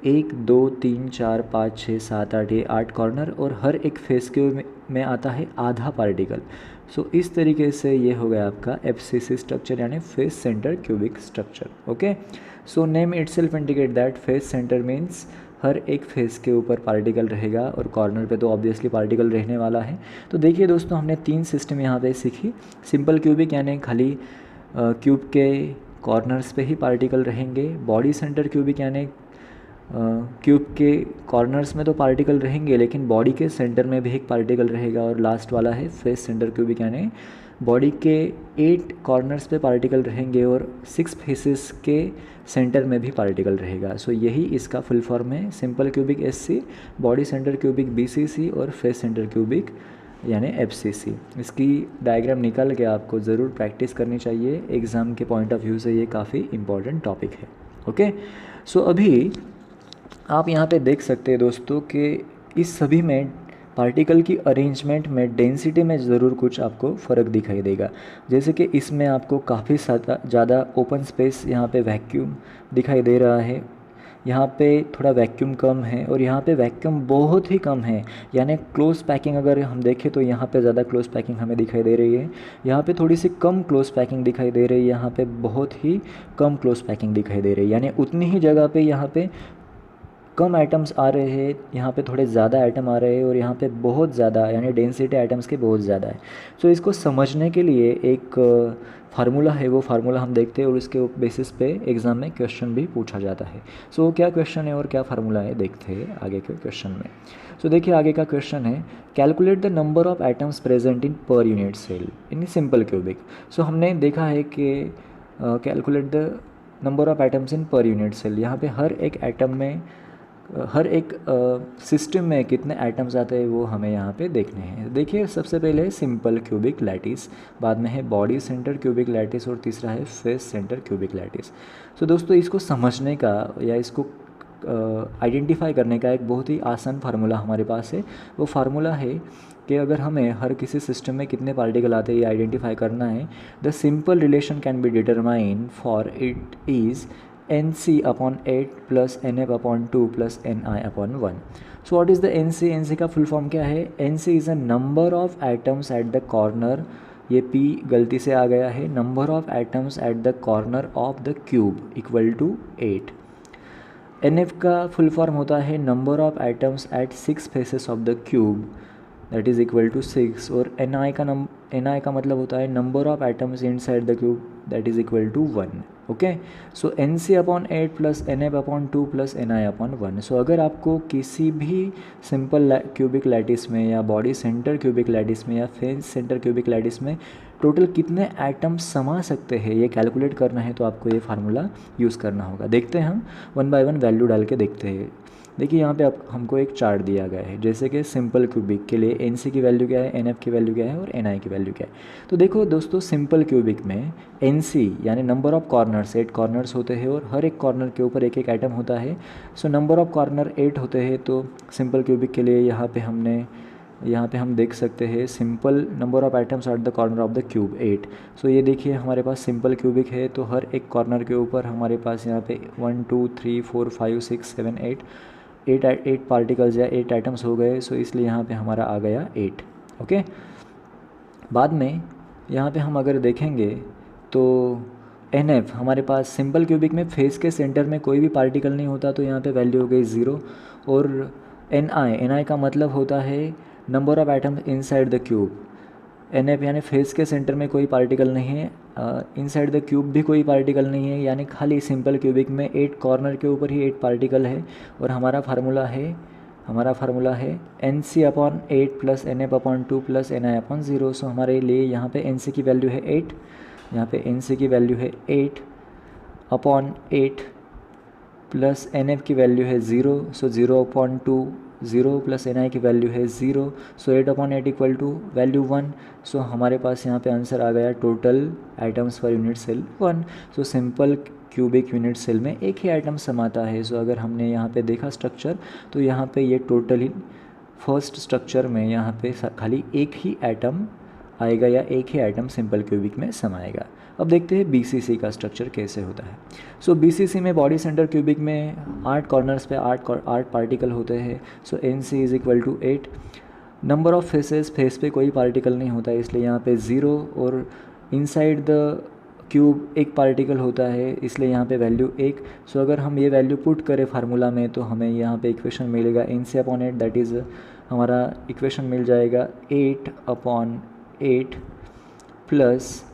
1 2 3 4 5 6 7 8, ये 8 कॉर्नर और हर एक फेस के में आता है आधा पार्टिकल। सो इस तरीके से ये हो गया आपका एफसीसी स्ट्रक्चर, यानी face centre cubic structure. Okay, so name itself indicate that face centre means हर एक फेस के ऊपर पार्टिकल रहेगा और कॉर्नर पे तो ऑब्वियसली पार्टिकल रहने वाला है। तो देखिए दोस्तों, हमने 3 सिस्टम यहाँ पे सीखी। सिंपल क्यूबिक यानी खाली क्यूब के कॉर्नर्स पे ही पार्टिकल रहेंगे। बॉडी सेंटर क्यूबिक यानी क्यूब के कॉर्नर्स में तो पार्टिकल रहेंगे लेकिन बॉडी के सेंटर में भी एक पार्टिकल रहेगा। और लास्ट वाला है फेस सेंटर क्यूबिक यानी बॉडी के 8 कॉर्नर्स पे पार्टिकल रहेंगे और 6 फेसेस के सेंटर में भी पार्टिकल रहेगा। सो यही इसका फुल फॉर्म है, simple cubic SC, body centre cubic BCC और फेस सेंटर क्यूबिक यानी एफसीसी। इसकी डायग्राम निकाल के आपको ज़रूर प्रैक्टिस करनी चाहिए, एग्ज़ाम के पॉइंट ऑफ व्यू से ये काफ़ी इंपॉर्टेंट टॉपिक है। ओके, सो अभी आप यहाँ पे देख सकते हैं दोस्तों कि इस सभी में पार्टिकल की अरेंजमेंट में डेंसिटी में ज़रूर कुछ आपको फ़र्क दिखाई देगा। जैसे कि इसमें आपको काफ़ी ज़्यादा ओपन स्पेस, यहाँ पे वैक्यूम दिखाई दे रहा है, यहाँ पे थोड़ा वैक्यूम कम है और यहाँ पे वैक्यूम बहुत ही कम है। यानी क्लोज पैकिंग अगर हम देखें तो यहाँ पे ज़्यादा क्लोज पैकिंग हमें दिखाई दे रही है, यहाँ पे थोड़ी सी कम क्लोज पैकिंग दिखाई दे रही है, यहाँ पे बहुत ही कम क्लोज पैकिंग दिखाई दे रही है। यानी उतनी ही जगह पे यहाँ पे कम आइटम्स आ रहे हैं, यहाँ पे थोड़े ज़्यादा आइटम आ रहे हैं और यहाँ पे बहुत ज़्यादा, यानी डेंसिटी आइटम्स के बहुत ज़्यादा है। सो इसको समझने के लिए एक फार्मूला है, वो फार्मूला हम देखते हैं और उसके बेसिस पे एग्ज़ाम में क्वेश्चन भी पूछा जाता है। सो क्या क्वेश्चन है और क्या फार्मूला है देखते हैं आगे के क्वेश्चन में। सो देखिए, आगे का क्वेश्चन है, calculate the number of items present in per unit cell in simple cubic. So हमने देखा है कि calculate the number of items in per unit cell, यहाँ पे हर एक आइटम में, हर एक सिस्टम में कितने आइटम्स आते हैं वो हमें यहाँ पे देखने हैं। देखिए, सबसे पहले सिंपल क्यूबिक लैटिस, बाद में है बॉडी सेंटर क्यूबिक लैटिस और तीसरा है फेस सेंटर क्यूबिक लैटिस। सो दोस्तों, इसको समझने का या इसको आइडेंटिफाई करने का एक बहुत ही आसान फार्मूला हमारे पास है। वो फार्मूला है कि अगर हमें हर किसी सिस्टम में कितने पार्टिकल आते हैं ये आइडेंटिफाई करना है, the simple relation can be determine for it is NC upon 8 plus NF upon 2 plus NI upon 1. So what is the NC? NC का फुल फॉर्म क्या है? NC is a number of items at the corner, ये P गलती से आ गया है, number of items at the corner of the cube equal to 8. NF का full form होता है number of items at 6 faces of the cube that is equal to 6 और NI का मतलब होता है number of items inside the cube that is equal to 1. Okay. So N C upon 8 plus N F upon 2 plus N I upon 1। So अगर आपको किसी भी simple cubic lattice में या बॉडी सेंटर क्यूबिक लैटिस में या face centre cubic lattice में total कितने एटम्स समा सकते हैं ये कैलकुलेट करना है, तो आपको ये फार्मूला यूज़ करना होगा। देखते हैं हम वन बाय वन वैल्यू डाल के देखते हैं। देखिए यहाँ पे आप हमको एक चार्ट दिया गया है, जैसे कि सिंपल क्यूबिक के लिए एन सी की वैल्यू क्या है, एन एफ की वैल्यू क्या है और एन आई की वैल्यू क्या है। तो देखो दोस्तों, सिंपल क्यूबिक में एन सी यानी नंबर ऑफ कॉर्नर्स 8 कॉर्नर्स होते हैं और हर एक कॉर्नर के ऊपर एक एक एटम होता है। सो नंबर ऑफ कॉर्नर 8 होते हैं, तो सिंपल क्यूबिक के लिए यहाँ पे हम देख सकते हैं simple number of items eight the corner of the cube 8। सो ये देखिए हमारे पास सिंपल क्यूबिक है, तो हर एक कॉर्नर के ऊपर हमारे पास यहाँ पे 1 2 3 4 5 6 7 8 पार्टिकल्स या 8 आइटम्स हो गए। सो इसलिए यहाँ पे हमारा आ गया 8। ओके। बाद में यहाँ पे हम अगर देखेंगे तो एन एफ हमारे पास सिंपल क्यूबिक में फेस के सेंटर में कोई भी पार्टिकल नहीं होता, तो यहाँ पे वैल्यू हो गई 0। और एन आई का मतलब होता है number of item inside the cube. N F यानी फेस के सेंटर में कोई पार्टिकल नहीं है, इनसाइड द क्यूब भी कोई पार्टिकल नहीं है, यानी खाली सिंपल क्यूबिक में 8 कॉर्नर के ऊपर ही 8 पार्टिकल है। और हमारा फार्मूला है N C upon 8 plus N F upon 2 plus N I upon 0। So हमारे लिए यहाँ पे एन सी की वैल्यू है 8, यहाँ पे एन सी की वैल्यू है 8 अपॉन 8 प्लस एन एफ की वैल्यू है 0। So 0 upon 2 0 plus N I की वैल्यू है 0। So 8 upon 8 equal to value 1। So हमारे पास यहाँ पे आंसर आ गया total items per unit cell 1। So simple cubic unit cell में एक ही आइटम समाता है। सो अगर हमने यहाँ पे देखा स्ट्रक्चर, तो यहाँ पे ये टोटली फर्स्ट स्ट्रक्चर में यहाँ पे खाली एक ही आइटम आएगा या एक ही आइटम सिंपल क्यूबिक में समाएगा। अब देखते हैं बीसीसी का स्ट्रक्चर कैसे होता है। सो बीसीसी में बॉडी सेंटर क्यूबिक में 8 कॉर्नर्स पे 8 पार्टिकल होते हैं। So N C is equal to 8। Number of face पे कोई पार्टिकल नहीं होता है, इसलिए यहाँ पे 0। और इनसाइड द क्यूब एक पार्टिकल होता है, इसलिए यहाँ पे वैल्यू 1। सो अगर हम ये वैल्यू पुट करें फार्मूला में, तो हमें यहाँ पे इक्वेशन मिलेगा N C upon 8, that is हमारा इक्वेशन मिल जाएगा 8 अपॉन 8 प्लस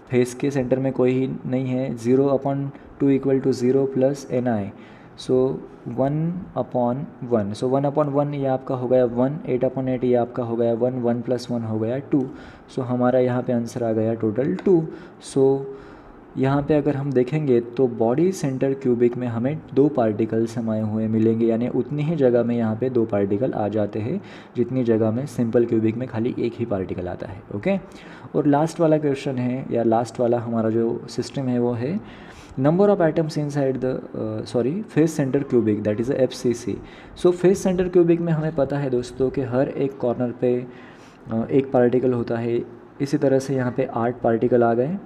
फेस के सेंटर में कोई ही नहीं है 0 upon 2 equal to 0 plus N I. So 1 upon 1। So 1 upon 1 ये आपका हो गया 1, 8 अपॉन 8 ये आपका हो गया 1, 1 प्लस 1 हो गया 2। सो हमारा यहाँ पे आंसर आ गया टोटल 2। सो यहाँ पे अगर हम देखेंगे तो बॉडी सेंटर क्यूबिक में हमें 2 पार्टिकल समाये हुए मिलेंगे, यानी उतनी ही जगह में यहाँ पे 2 पार्टिकल आ जाते हैं जितनी जगह में सिंपल क्यूबिक में खाली एक ही पार्टिकल आता है। ओके। और लास्ट वाला क्वेश्चन है, या लास्ट वाला हमारा जो सिस्टम है वो है number of items inside the face centre cubic, that is FCC। So face centre cubic में हमें पता है दोस्तों कि हर एक कॉर्नर पे एक पार्टिकल होता है। इसी तरह से यहाँ पे 8 पार्टिकल आ गए।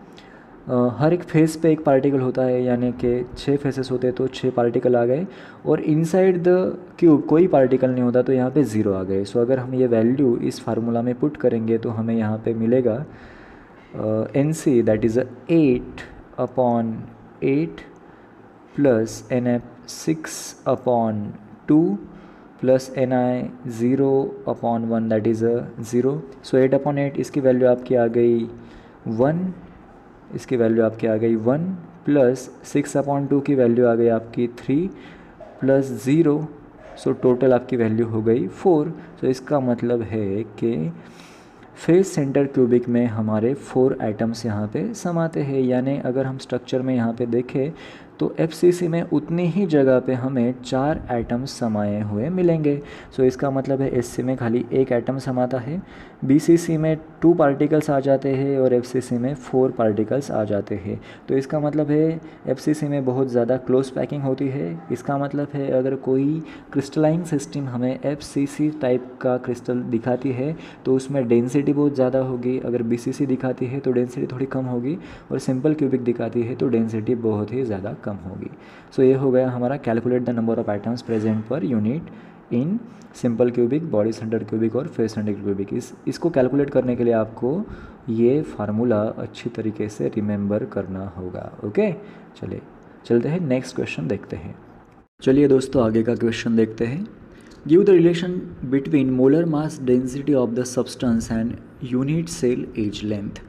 हर एक फेस पे एक पार्टिकल होता है, यानी कि 6 फेसेस होते तो 6 पार्टिकल आ गए। और इनसाइड द क्यूब कोई पार्टिकल नहीं होता, तो यहाँ पे 0 आ गए। सो अगर हम ये वैल्यू इस फार्मूला में पुट करेंगे तो हमें यहाँ पे मिलेगा N C, that is 8 upon 8 plus N F 6 upon 2 plus N I 0 upon 1, that is 0। So 8 upon 8 इसकी वैल्यू आपकी आ गई 1, इसकी वैल्यू आपकी आ गई 1 प्लस 6 अपॉन 2 की वैल्यू आ गई आपकी 3 प्लस 0। सो टोटल आपकी वैल्यू हो गई 4। सो इसका मतलब है कि फेस सेंटर क्यूबिक में हमारे 4 आइटम्स यहाँ पे समाते हैं, यानी अगर हम स्ट्रक्चर में यहाँ पे देखें तो FCC में उतनी ही जगह पे हमें 4 आइटम्स समाये हुए मिलेंगे। सो इसका मतलब है SC में खाली एक आइटम समाता है, BCC में 2 पार्टिकल्स आ जाते हैं और FCC में 4 पार्टिकल्स आ जाते हैं। तो इसका मतलब है FCC में बहुत ज़्यादा क्लोज पैकिंग होती है। इसका मतलब है अगर कोई क्रिस्टलाइन सिस्टम हमें FCC टाइप का क्रिस्टल दिखाती है तो उसमें डेंसिटी बहुत ज़्यादा होगी, अगर BCC दिखाती है तो डेंसिटी थोड़ी कम होगी, और सिंपल क्यूबिक दिखाती है तो डेंसिटी बहुत ही ज़्यादा कम होगी। सो ये हो गया हमारा calculate the number of items present per unit in simple cubic, body centre cubic और फेस सेंटर क्यूबिक। इसको कैलकुलेट करने के लिए आपको ये फार्मूला अच्छी तरीके से रिमेंबर करना होगा। ओके, चलिए चलते हैं नेक्स्ट क्वेश्चन देखते हैं। चलिए दोस्तों आगे का क्वेश्चन देखते हैं। Give the relation between molar mass density of the substance and unit cell edge length.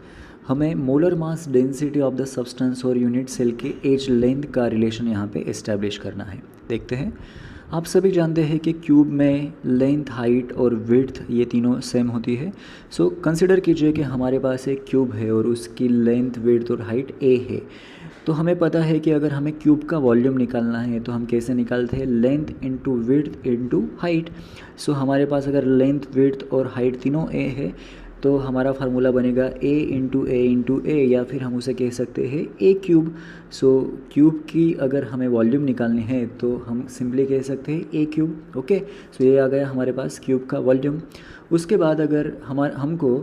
हमें molar mass density of the substance और यूनिट सेल के एज लेंथ का रिलेशन यहाँ पे इस्टेब्लिश करना है। देखते हैं, आप सभी जानते हैं कि क्यूब में लेंथ, हाइट और विड्थ ये तीनों सेम होती है। सो कंसिडर कीजिए कि हमारे पास एक क्यूब है और उसकी लेंथ, विड्थ और हाइट ए है। तो हमें पता है कि अगर हमें क्यूब का वॉल्यूम निकालना है तो हम कैसे निकालते हैं, length into width into height. So हमारे पास अगर लेंथ, विड्थ और हाइट तीनों ए है तो हमारा फार्मूला बनेगा ए, या फिर हम उसे कह सकते हैं ए क्यूब। सो क्यूब की अगर हमें वॉल्यूम निकालनी है तो हम सिंपली कह सकते हैं ए क्यूब। ओके, सो ये आ गया हमारे पास क्यूब का वॉल्यूम। उसके बाद अगर हमको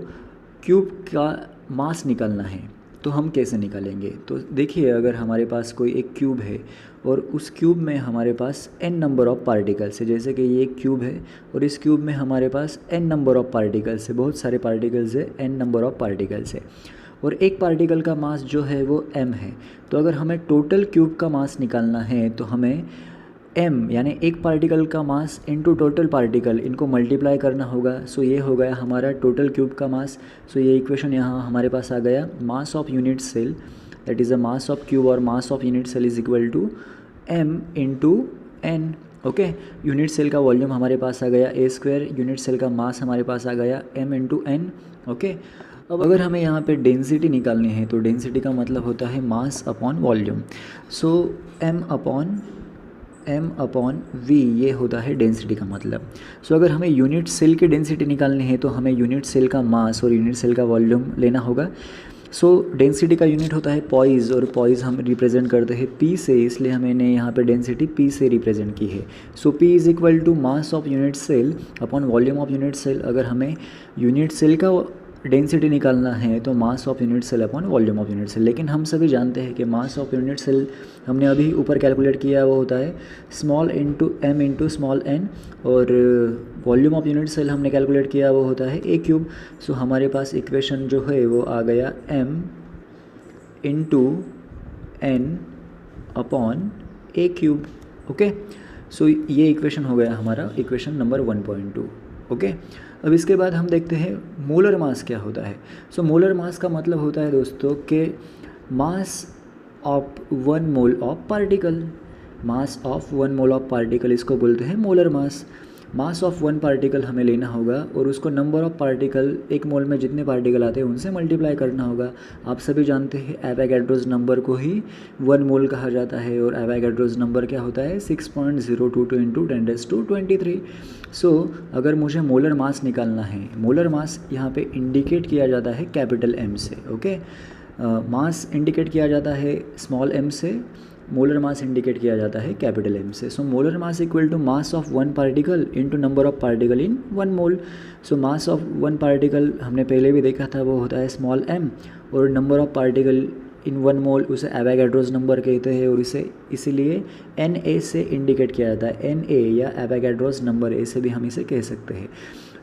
क्यूब का मास निकालना है तो हम कैसे निकालेंगे, तो देखिए, अगर हमारे पास कोई एक क्यूब है और उस क्यूब में हमारे पास n नंबर ऑफ़ पार्टिकल्स है, जैसे कि ये एक क्यूब है और इस क्यूब में हमारे पास n नंबर ऑफ़ पार्टिकल्स है, बहुत सारे पार्टिकल्स है, n नंबर ऑफ़ पार्टिकल्स है, और एक पार्टिकल का मास जो है वो m है। तो अगर हमें टोटल क्यूब का मास निकालना है तो हमें m यानी एक पार्टिकल का मास इनटू टोटल पार्टिकल, इनको मल्टीप्लाई करना होगा। सो ये हो गया हमारा टोटल क्यूब का मास। सो ये इक्वेशन यहाँ हमारे पास आ गया, mass of unit cell that is the mass of cube और mass of unit cell is equal to m into n। Okay, unit cell का वॉल्यूम हमारे पास आ गया a स्क्वायर, यूनिट सेल का मास हमारे पास आ गया m इंटू n। ओके, अब अगर हमें यहाँ पे डेंसिटी निकालनी है तो डेंसिटी का मतलब होता है मास अपॉन वॉल्यूम। सो m अपॉन v ये होता है डेंसिटी का मतलब। सो अगर हमें यूनिट सेल की डेंसिटी निकालनी है तो हमें यूनिट सेल का मास और यूनिट सेल का वॉल्यूम लेना होगा। सो डेंसिटी का यूनिट होता है पॉइज़, और पॉइज़ हम रिप्रेजेंट करते हैं p से, इसलिए हमने यहाँ पे डेंसिटी p से रिप्रेजेंट की है। So p is equal to mass of unit cell upon volume of unit cell. अगर हमें यूनिट सेल का डेंसिटी निकालना है तो mass of unit cell upon volume of unit cell, लेकिन हम सभी जानते हैं कि मास ऑफ यूनिट सेल हमने अभी ऊपर कैलकुलेट किया वो होता है small into m into small n, और वॉल्यूम ऑफ यूनिट सेल हमने कैलकुलेट किया वो होता है a क्यूब। सो हमारे पास इक्वेशन जो है वो आ गया m into n upon a cube. Okay, so ये इक्वेशन हो गया हमारा इक्वेशन नंबर 1.2। ओके, अब इसके बाद हम देखते हैं मोलर मास क्या होता है। सो मोलर मास का मतलब होता है दोस्तों कि मास of 1 mole of particle, mass of 1 mole of particle इसको बोलते हैं molar mass. Mass of 1 particle हमें लेना होगा और उसको नंबर ऑफ़ पार्टिकल, एक मोल में जितने पार्टिकल आते हैं उनसे मल्टीप्लाई करना होगा। आप सभी जानते हैं एवोगैड्रोस नंबर को ही 1 मोल कहा जाता है, और एवोगैड्रोस नंबर क्या होता है 6.022 इंटू 10⁻23। सो अगर मुझे मोलर मास निकालना है, मोलर मास यहाँ पे इंडिकेट किया जाता है कैपिटल M से। ओके, मास इंडिकेट किया जाता है स्मॉल m से, मोलर मास इंडिकेट किया जाता है कैपिटल M से। So molar mass equal to mass of 1 particle into number of particle in 1 mole. So mass of 1 particle हमने पहले भी देखा था वो होता है स्मॉल m, और number of particle in 1 mole उसे एवोगैड्रोस नंबर कहते हैं, और इसे इसीलिए Na से इंडिकेट किया जाता है, Na या एवोगैड्रोस नंबर ए से भी हम इसे कह सकते हैं।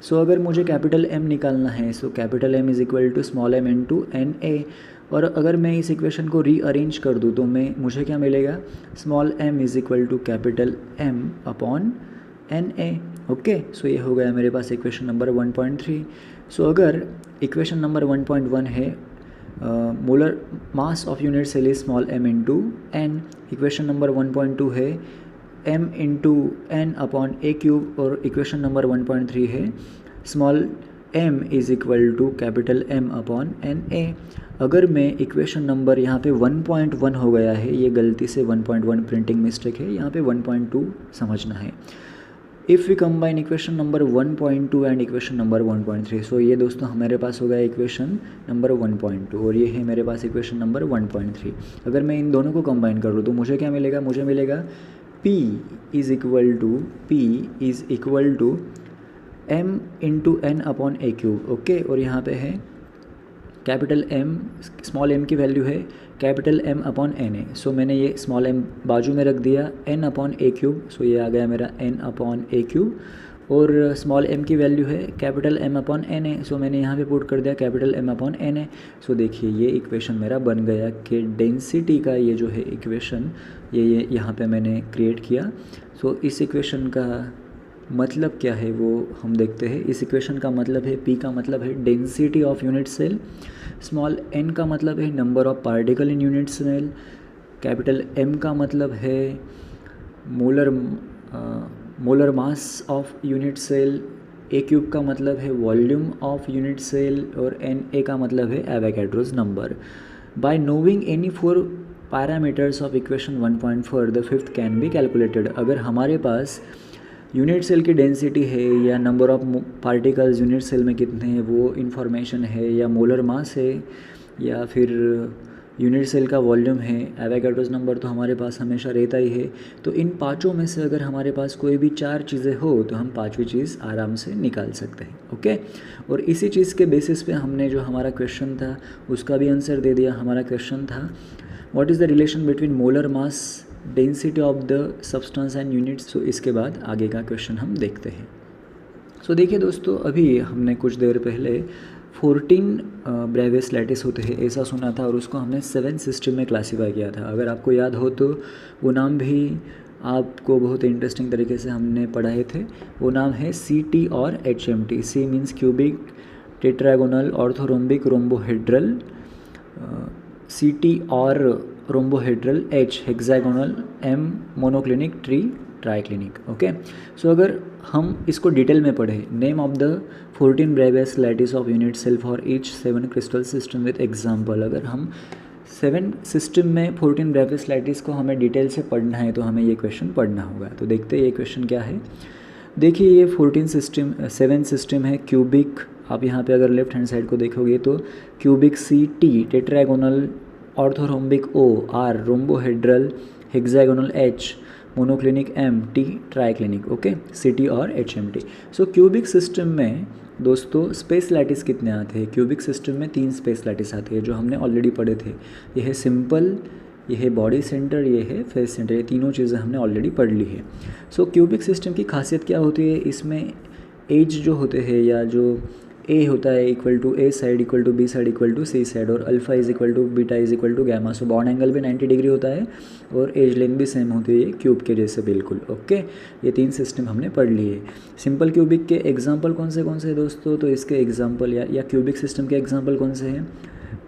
सो अगर मुझे कैपिटल M निकालना है, so capital M is equal to small m into Na, और अगर मैं इस इक्वेशन को रीअरेंज कर दूँ तो मुझे क्या मिलेगा, small m is equal to capital M upon Na। Okay, so ये हो गया मेरे पास इक्वेशन नंबर 1.3। सो अगर इक्वेशन नंबर 1.1 है molar mass of unit cell is small m into n, equation number 1.2 है m into n upon a cube, और equation number 1.3 है small m is equal to capital M upon Na। अगर मैं equation number यहाँ पे 1.1 हो गया है, ये गलती से 1.1 प्रिंटिंग मिस्टेक है, यहाँ पे 1.2 समझना है। If we combine equation number 1.2 and equation number 1.3, so ये दोस्तों हमारे पास हो गया इक्वेशन नंबर 1.2 और ये है मेरे पास इक्वेशन नंबर 1.3। अगर मैं इन दोनों को कंबाइन कर लूँ तो मुझे क्या मिलेगा, मुझे मिलेगा P is equal to M into N upon A cube. Okay, और यहाँ पे है कैपिटल M, स्मॉल m की वैल्यू है capital M upon Na। So मैंने ये स्मॉल m बाजू में रख दिया, n upon A cube. So ये आ गया मेरा n अपॉन A क्यूब, और स्मॉल m की वैल्यू है capital M upon Na। So मैंने यहाँ पे पुट कर दिया कैपिटल M अपॉन Na। सो देखिए ये इक्वेशन मेरा बन गया कि डेंसिटी का ये जो है इक्वेशन ये यहाँ पे मैंने क्रिएट किया। सो इस इक्वेशन का मतलब क्या है वो हम देखते हैं। इस इक्वेशन का मतलब है, P का मतलब है density of unit cell, small n का मतलब है number of particle in unit cell, capital M का मतलब है molar mass of unit cell, A cube का मतलब है वॉल्यूम ऑफ यूनिट सेल और Na का मतलब है Avogadro's number. By knowing any 4 parameters of equation 1.4 the fifth can be calculated. अगर हमारे पास यूनिट सेल की डेंसिटी है या number of particles unit cell में कितने हैं वो इन्फॉर्मेशन है, या मोलर मास है, या फिर यूनिट सेल का वॉल्यूम है, एवोगाड्रोस नंबर तो हमारे पास हमेशा रहता ही है। तो इन पांचों में से अगर हमारे पास कोई भी 4 चीज़ें हो तो हम पांचवी चीज़ आराम से निकाल सकते हैं। ओके, और इसी चीज़ के बेसिस पे हमने जो हमारा क्वेश्चन था उसका भी आंसर दे दिया। हमारा क्वेश्चन था what is the relation between molar mass, density of the substance and units. So इसके बाद आगे का क्वेश्चन हम देखते हैं। सो देखिए दोस्तों, अभी हमने कुछ देर पहले 14 ब्रेवियस लैटिस होते हैं ऐसा सुना था और उसको हमने 7 सिस्टम में क्लासीफाई किया था। अगर आपको याद हो तो वो नाम भी आपको बहुत इंटरेस्टिंग तरीके से हमने पढ़ाए थे। वो नाम है CT और HMT। C means cubic, tetragonal, orthorhombic, rhombohedral, CT और rhombohedral, H hexagonal, M monoclinic, triclinic. Okay, so अगर हम इसको डिटेल में पढ़ें, name of the 14 Bravais lattice of unit cell for each 7 crystal system with example. अगर हम 7 system में 14 Bravais lattice को हमें डिटेल से पढ़ना है तो हमें ये क्वेश्चन पढ़ना होगा। तो देखते हैं ये क्वेश्चन क्या है। देखिए ये 7 सिस्टम है। क्यूबिक, आप यहाँ पे अगर लेफ्ट हैंड साइड को देखोगे तो cubic CT, tetragonal, orthorhombic OR, rhombohedral, hexagonal H, monoclinic MT, triclinic. Okay, CT और HMT। सो क्यूबिक सिस्टम में दोस्तों स्पेस लैटिस कितने आते हैं? क्यूबिक सिस्टम में 3 स्पेस लैटिस आते हैं जो हमने ऑलरेडी पढ़े थे। ये है सिंपल, ये है बॉडी सेंटर, ये है फेस सेंटर। ये तीनों चीज़ें हमने ऑलरेडी पढ़ ली है। सो क्यूबिक सिस्टम की खासियत क्या होती है? इसमें एज जो होते हैं या जो A होता है equal to A side equal to B side equal to C side, और alpha is equal to beta is equal to gamma. So bond angle भी 90 डिग्री होता है और एज लेंथ भी सेम होती है क्यूब के जैसे बिल्कुल। ओके, ये 3 सिस्टम हमने पढ़ लिए। सिंपल क्यूबिक के एग्जांपल कौन से हैं दोस्तों? तो इसके एग्जांपल या क्यूबिक सिस्टम के एग्जांपल कौन से हैं?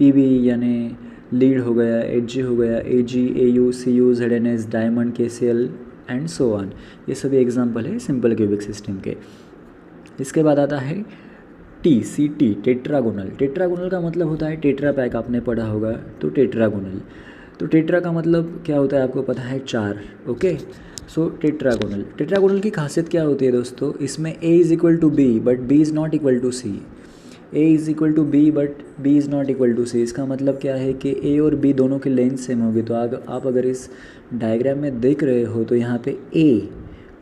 PB यानी लीड हो गया, HG हो गया, AG, AU, CU, ZNS, diamond, KCl and so on. ये सभी एग्जांपल है सिंपल क्यूबिक सिस्टम के। इसके बाद आता है TCT, टेट्रागोनल। टेट्रागोनल का मतलब होता है टेट्रा पैक, आपने पढ़ा होगा। तो टेट्रागोनल, तो टेट्रा का मतलब क्या होता है आपको पता है? 4। ओके, सो टेट्रागोनल की खासियत क्या होती है दोस्तों? इसमें A is equal to B but B is not equal to C। A is equal to B but B is not equal to C। इसका मतलब क्या है कि A और B दोनों की लेंथ सेम होगी। तो आप अगर इस डायग्राम में देख रहे हो तो यहाँ पे A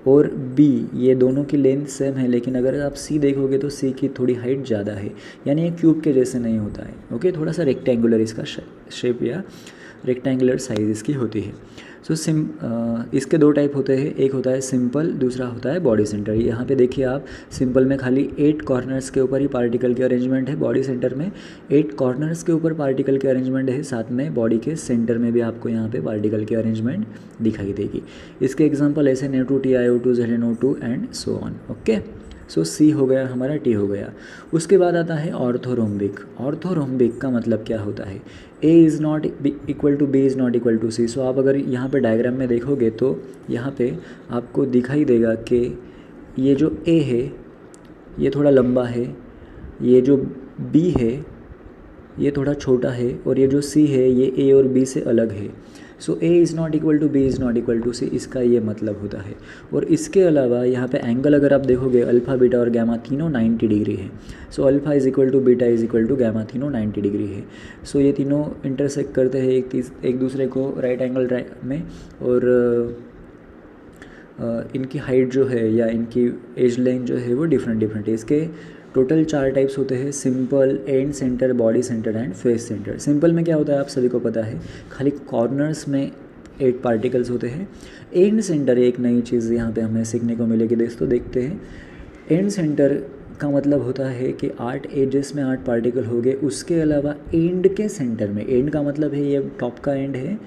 और B ये दोनों की लेंथ सेम है, लेकिन अगर आप C देखोगे तो C की थोड़ी हाइट ज़्यादा है, यानी ये क्यूब के जैसे नहीं होता है। ओके, थोड़ा सा रेक्टेंगुलर इसका शेप या रेक्टेंगुलर साइज इसकी होती है। सो इसके 2 टाइप होते हैं, एक होता है सिंपल, दूसरा होता है बॉडी सेंटर। यहाँ पे देखिए आप, सिंपल में खाली 8 कॉर्नर्स के ऊपर ही पार्टिकल के अरेंजमेंट है, बॉडी सेंटर में 8 कॉर्नर्स के ऊपर पार्टिकल के अरेंजमेंट है, साथ में बॉडी के सेंटर में भी आपको यहाँ पे पार्टिकल के अरेंजमेंट दिखाई देगी। इसके एग्जाम्पल ऐसे NO2, TiO2, ZnO2 and so on. Okay, so C हो गया हमारा, T हो गया। उसके बाद आता है ऑर्थोरोम्बिक। ऑर्थोरोम्बिक का मतलब क्या होता है? A is not equal to B is not equal to C। सो आप अगर यहाँ पे डायग्राम में देखोगे तो यहाँ पे आपको दिखाई देगा कि ये जो A है ये थोड़ा लंबा है, ये जो B है ये थोड़ा छोटा है, और ये जो C है ये A और B से अलग है। So A is not equal to B is not equal to C, इसका ये मतलब होता है। और इसके अलावा यहाँ पे एंगल अगर आप देखोगे, अल्फ़ा, बीटा और गैमा तीनों 90 डिग्री है। So alpha is equal to beta is equal to gamma, तीनों 90 डिग्री है। सो ये तीनों इंटरसेक्ट करते हैं एक दूसरे को राइट एंगल में, और इनकी हाइट जो है या इनकी एज लेंथ जो है वो डिफरेंट है। इसके टोटल 4 टाइप्स होते हैं, simple, and centre, body centre and face centre. Simple में क्या होता है आप सभी को पता है, खाली कॉर्नर्स में 8 पार्टिकल्स होते हैं। एंड सेंटर एक नई चीज़ यहाँ पे हमें सीखने को मिलेगी दोस्तों, देखते हैं। एंड सेंटर का मतलब होता है कि 8 एजेस में 8 पार्टिकल हो गए। उसके अलावा एंड के सेंटर में, एंड का मतलब है ये टॉप का एंड है,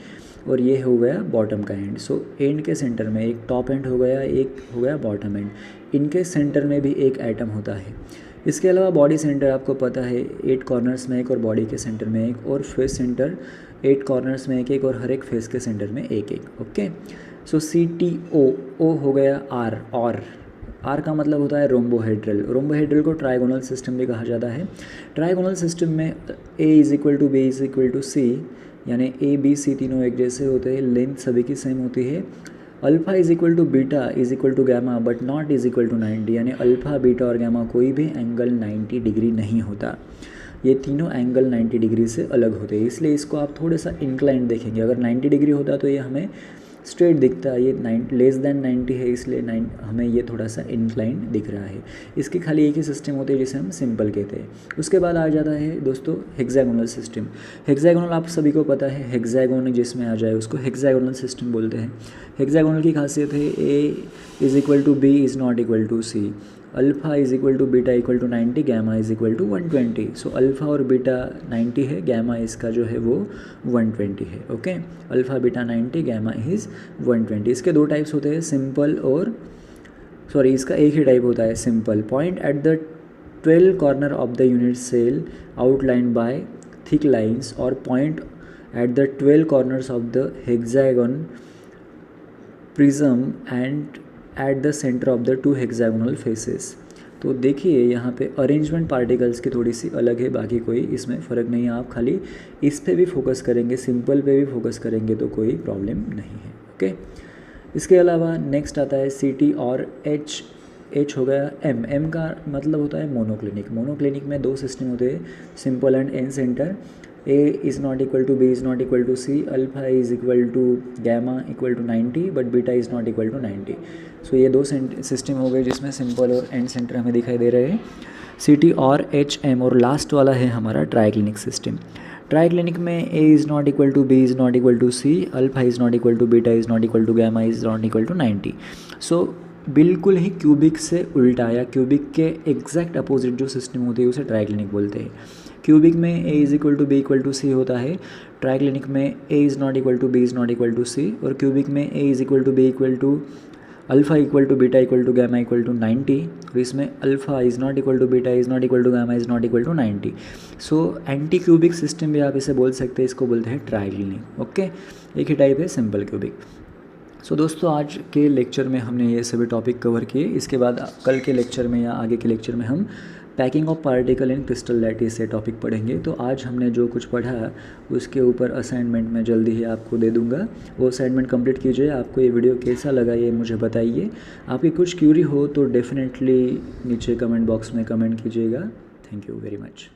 और ये हो गया बॉटम का एंड। सो एंड के सेंटर में एक टॉप एंड हो गया, एक हो गया बॉटम एंड। इनके सेंटर में भी एक एटम होता है। इसके अलावा बॉडी सेंटर आपको पता है 8 कॉर्नर्स में एक, और बॉडी के सेंटर में एक, और फेस सेंटर 8 कॉर्नर्स में एक एक, और हर एक फेस के सेंटर में एक एक। ओके, सो CTO, ओ हो गया आर, और आर का मतलब होता है रोम्बोहेड्रल। रोम्बोहेड्रल को ट्राइगोनल सिस्टम भी कहा जाता है। ट्राइगोनल सिस्टम में A = B = C, यानी ABC तीनों एक जैसे होते हैं, लेंथ सभी की सेम होती है। Alpha = beta = gamma but not = 90, यानी अल्फ़ा, बीटा और गैमा कोई भी एंगल 90 डिग्री नहीं होता। ये तीनों एंगल 90 डिग्री से अलग होते हैं, इसलिए इसको आप थोड़ा सा इंक्लाइन देखेंगे। अगर 90 डिग्री होता तो ये हमें स्ट्रेट दिखता है, ये लेस दैन 90 है, इसलिए हमें ये थोड़ा सा इंक्लाइन दिख रहा है। इसकी खाली एक ही सिस्टम होती है जिसे हम सिंपल कहते हैं। उसके बाद आ जाता है दोस्तों हेक्सागोनल सिस्टम। हेक्सागोनल आप सभी को पता है, हेक्सागोन जिसमें आ जाए उसको हेक्सागोनल सिस्टम बोलते हैं। हेक्सागोनल की खासियत है A = B ≠ C, alpha = beta = 90, gamma = 120। So alpha और बीटा 90 है, गैमा इसका जो है वो 120 है। Okay, alpha beta 90, gamma is 120। इसके दो टाइप्स होते हैं, सिंपल और इसका एक ही टाइप होता है, simple. Point at the 12 corner of the unit cell outline by thick lines, और point at the 12 corners of the hexagon prism and at the centre of the 2 hexagonal faces. तो देखिए यहाँ पे अरेंजमेंट पार्टिकल्स की थोड़ी सी अलग है, बाकी कोई इसमें फ़र्क नहीं है। आप खाली इस पे भी फोकस करेंगे, सिंपल पे भी फोकस करेंगे तो कोई प्रॉब्लम नहीं है। ओके, इसके अलावा नेक्स्ट आता है CT और H। H हो गया M। M का मतलब होता है मोनोक्लिनिक। मोनोक्लिनिक में दो सिस्टम होते हैं, simple and end centre. A = B = C, alpha = gamma = 90 but beta = 90। So ये दो सिस्टम हो गए जिसमें सिंपल और एंड सेंटर हमें दिखाई दे रहे हैं, CT और HM। और लास्ट वाला है हमारा ट्राइक्लिनिक सिस्टम। ट्राइक्लिनिक में A = B = C, alpha = beta = gamma = 90। So बिल्कुल ही क्यूबिक से उल्टा या क्यूबिक के एग्जैक्ट अपोजिट जो सिस्टम होती है उसे ट्राइक्लिनिक बोलते हैं। क्यूबिक में A = B = C होता है, ट्राइक्लिनिक में A = B = C, और क्यूबिक में A = B = alpha = beta = gamma = 90, और इसमें alpha = beta = gamma = 90। So anti cubic system भी आप इसे बोल सकते हैं, इसको बोलते हैं ट्राइक्लिनिक। ओके, एक ही टाइप है सिंपल क्यूबिक। सो दोस्तों आज के लेक्चर में हमने ये सभी टॉपिक कवर किए। इसके बाद कल के लेक्चर में या आगे के लेक्चर में हम packing of particle in crystal lattice से टॉपिक पढ़ेंगे। तो आज हमने जो कुछ पढ़ा उसके ऊपर असाइनमेंट मैं जल्दी ही आपको दे दूंगा, वो असाइनमेंट कंप्लीट कीजिए। आपको ये वीडियो कैसा लगा ये मुझे बताइए। आपकी कुछ क्यूरी हो तो डेफिनेटली नीचे कमेंट बॉक्स में कमेंट कीजिएगा। Thank you very much.